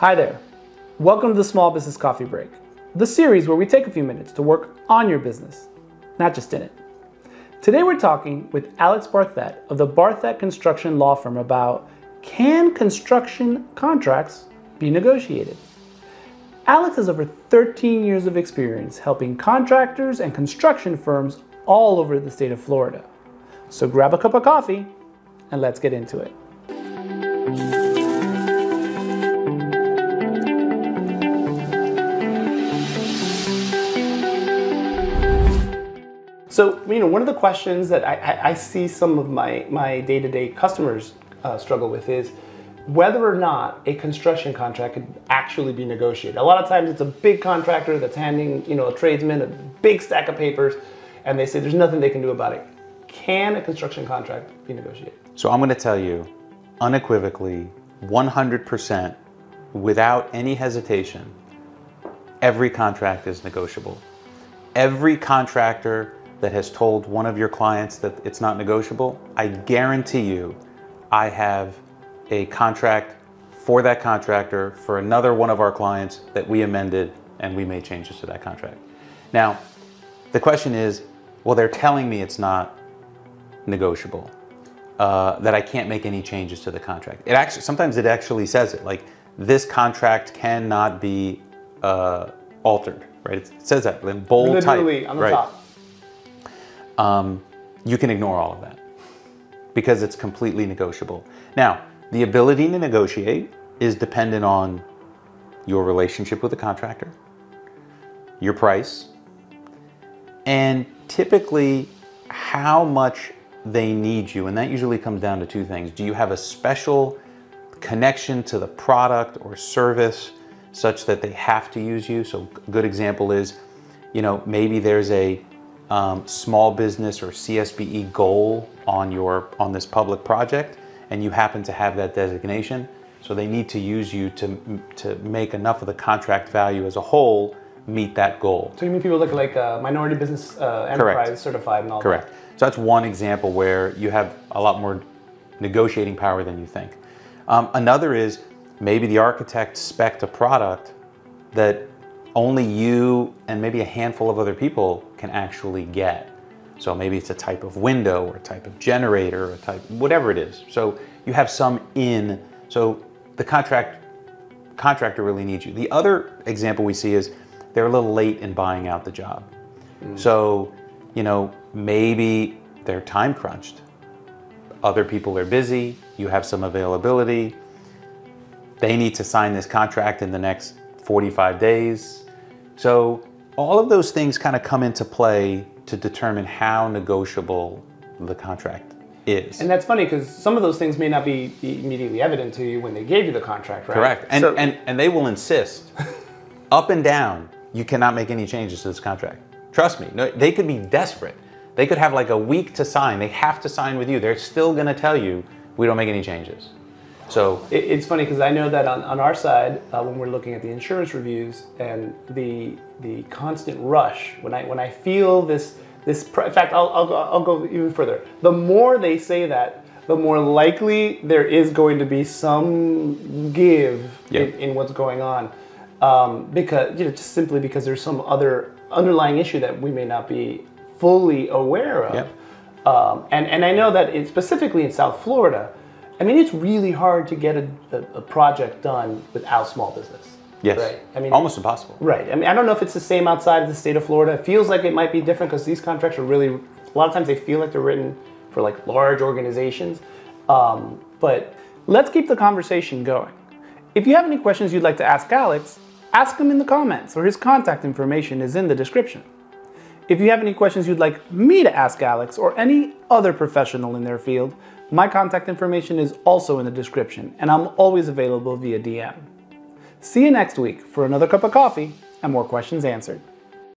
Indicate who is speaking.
Speaker 1: Hi there. Welcome to the Small Business Coffee Break, the series where we take a few minutes to work on your business, not just in it. Today we're talking with Alex Barthet of the Barthet Construction Law Firm about, can construction contracts be negotiated? Alex has over 13 years of experience helping contractors and construction firms all over the state of Florida. So grab a cup of coffee and let's get into it. So, one of the questions that I see some of my day-to-day customers struggle with is whether or not a construction contract could actually be negotiated. A lot of times it's a big contractor that's handing, a tradesman a big stack of papers, and they say there's nothing they can do about it. Can a construction contract be negotiated?
Speaker 2: So I'm going to tell you unequivocally, 100%, without any hesitation, every contract is negotiable. Every contractor that has told one of your clients that it's not negotiable, I guarantee you, I have a contract for that contractor for another one of our clients that we amended and we made changes to that contract. Now, the question is, well, they're telling me it's not negotiable, that I can't make any changes to the contract. Sometimes it actually says it, like, this contract cannot be altered, right? It says that in bold type.
Speaker 1: Literally on the
Speaker 2: right?
Speaker 1: top.
Speaker 2: You can ignore all of that because it's completely negotiable. Now, the ability to negotiate is dependent on your relationship with the contractor, your price, and typically how much they need you. And that usually comes down to two things. Do you have a special connection to the product or service such that they have to use you? So a good example is, maybe there's a small business or CSBE goal on this public project, and you happen to have that designation, so they need to use you to make enough of the contract value as a whole meet that goal.
Speaker 1: So you mean people like minority business enterprise certified and all
Speaker 2: Correct.
Speaker 1: that?
Speaker 2: So that's one example where you have a lot more negotiating power than you think. Another is maybe the architect spec'd a product that only you and maybe a handful of other people can actually get. So maybe it's a type of window or a type of generator or a type, whatever it is. So you have some in, so the contractor really needs you. The other example we see is they're a little late in buying out the job. So, maybe they're time crunched. Other people are busy, you have some availability. They need to sign this contract in the next 45 days. So all of those things kind of come into play to determine how negotiable the contract is.
Speaker 1: And that's funny because some of those things may not be immediately evident to you when they gave you the contract, right?
Speaker 2: Correct. And they will insist up and down, you cannot make any changes to this contract. Trust me, no, they could be desperate. They could have like a week to sign. They have to sign with you. They're still going to tell you, we don't make any changes. So
Speaker 1: it's funny because I know that on our side, when we're looking at the insurance reviews and the constant rush, when I feel this, in fact, I'll go even further. The more they say that, the more likely there is going to be some give in what's going on, because just simply because there's some other underlying issue that we may not be fully aware of. And I know that specifically in South Florida, it's really hard to get a project done without small business.
Speaker 2: Yes,
Speaker 1: right?
Speaker 2: Almost impossible.
Speaker 1: Right. I don't know if it's the same outside of the state of Florida. It feels like it might be different because these contracts are really, a lot of times they feel like they're written for like large organizations. But let's keep the conversation going. If you have any questions you'd like to ask Alex, ask him in the comments, or his contact information is in the description. If you have any questions you'd like me to ask Alex or any other professional in their field, my contact information is also in the description, and I'm always available via DM. See you next week for another cup of coffee and more questions answered.